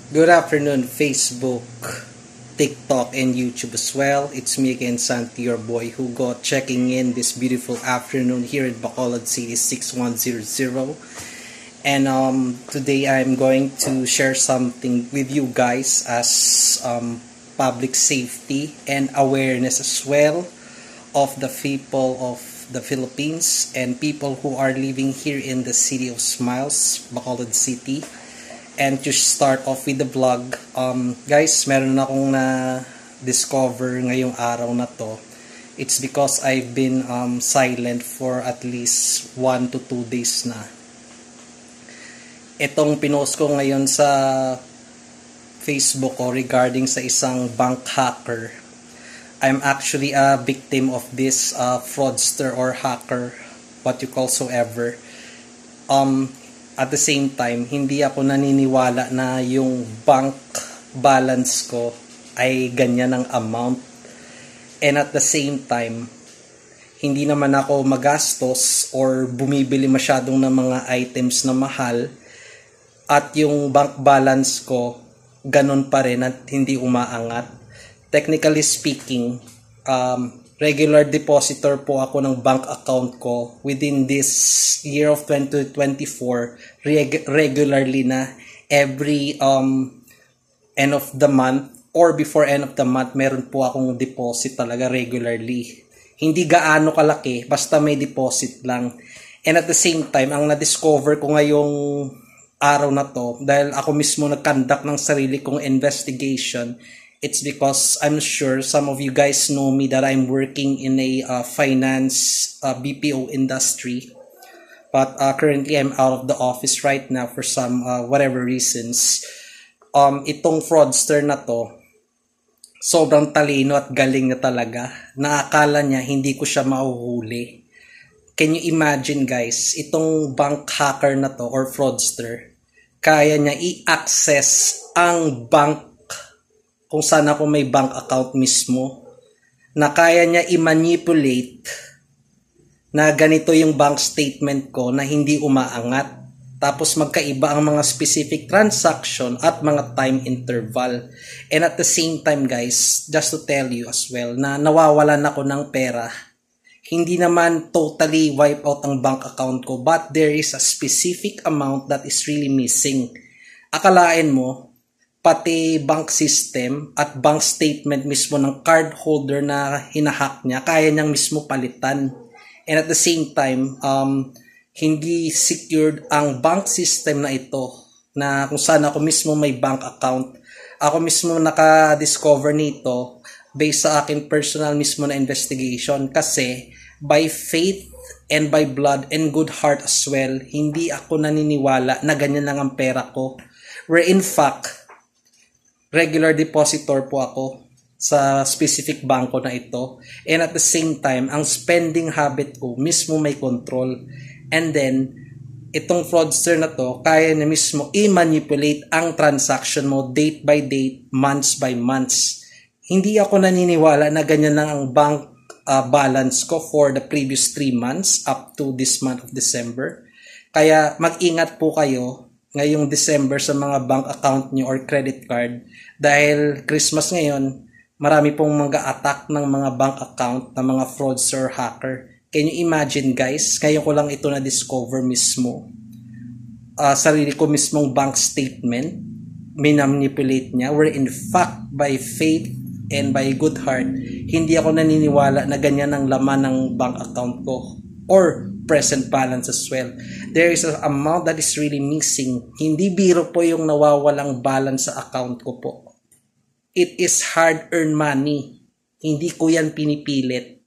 Good afternoon, Facebook, TikTok, and YouTube as well. It's me again, Santi, your boy, who got checking in this beautiful afternoon here in Bacolod City 6100. And today I'm going to share something with you guys as public safety and awareness as well of the people of the Philippines and people who are living here in the City of Smiles, Bacolod City. And to start off with the vlog, guys, meron akong na-discover ngayong araw na to. It's because I've been silent for at least 1 to 2 days na. Itong pinost ko ngayon sa Facebook ko regarding sa isang bank hacker. I'm actually a victim of this fraudster or hacker, what you call so ever. At the same time, hindi ako naniniwala na yung bank balance ko ay ganyan ang amount. And at the same time, hindi naman ako magastos or bumibili masyadong ng mga items na mahal. At yung bank balance ko, ganun pa rin at hindi umaangat. Technically speaking, regular depositor po ako ng bank account ko within this year of 2024 regularly na every end of the month or before end of the month meron po akong deposit talaga regularly. Hindi gaano kalaki, basta may deposit lang. And at the same time, ang na-discover ko ngayong araw na to, dahil ako mismo nag-conduct ng sarili kong investigation, it's because I'm sure some of you guys know me that I'm working in a finance BPO industry. But currently I'm out of the office right now for some whatever reasons. Itong fraudster na to, sobrang talino at galing na talaga. Naakala niya hindi ko siya mahuhuli. Can you imagine guys, itong bank hacker na to or fraudster, kaya niya i-access ang bank kung saan ako may bank account mismo, na kaya niya i-manipulate na ganito yung bank statement ko na hindi umaangat. Tapos magkaiba ang mga specific transaction at mga time interval. And at the same time guys, just to tell you as well, na nawawalan ako ng pera. Hindi naman totally wipe out ang bank account ko, but there is a specific amount that is really missing. Akalain mo, pati bank system at bank statement mismo ng card holder na hinahack niya, kaya niyang mismo palitan. And at the same time, hindi secured ang bank system na ito, na kung saan ako mismo may bank account. Ako mismo naka-discover nito based sa akin personal mismo na investigation, kasi by faith and by blood and good heart as well, hindi ako naniniwala na ganyan lang ang pera ko. Where in fact, regular depositor po ako sa specific banko na ito. And at the same time, ang spending habit ko mismo may control. And then, itong fraudster na to, kaya niya mismo i-manipulate ang transaction mo date by date, months by months. Hindi ako naniniwala na ganyan lang ang bank balance ko for the previous 3 months up to this month of December. Kaya mag-ingat po kayo ngayong December sa mga bank account nyo or credit card, dahil Christmas ngayon, marami pong mag-a-attack ng mga bank account ng mga fraudster hacker. Can you imagine guys, ngayon ko lang ito na-discover mismo. Sarili ko mismong bank statement, minamipulate niya, where in fact, by faith and by good heart, hindi ako naniniwala na ganyan ang laman ng bank account ko or present balance as well. There is an amount that is really missing. Hindi biro po yung nawawalang balance sa account ko po. It is hard-earned money. Hindi ko yan pinipilit.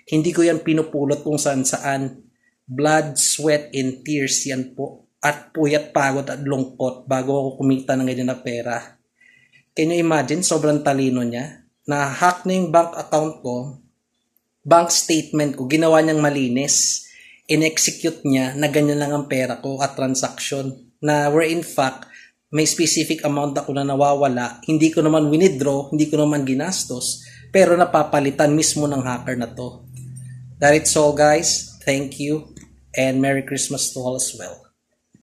Hindi ko yan pinupulot kung saan-saan. Blood, sweat, and tears yan po. At puyat, pagod at lungkot bago ako kumita ng ganyan na pera. Can you imagine? Sobrang talino niya. Na-hack na yung bank account ko, bank statement ko, ginawa niyang malinis. In-execute niya na ganyan lang ang pera ko at transaction. Na where in fact, may specific amount ako na nawawala. Hindi ko naman withdraw, hindi ko naman ginastos, pero napapalitan mismo ng hacker na to. That's all guys. Thank you and Merry Christmas to all as well.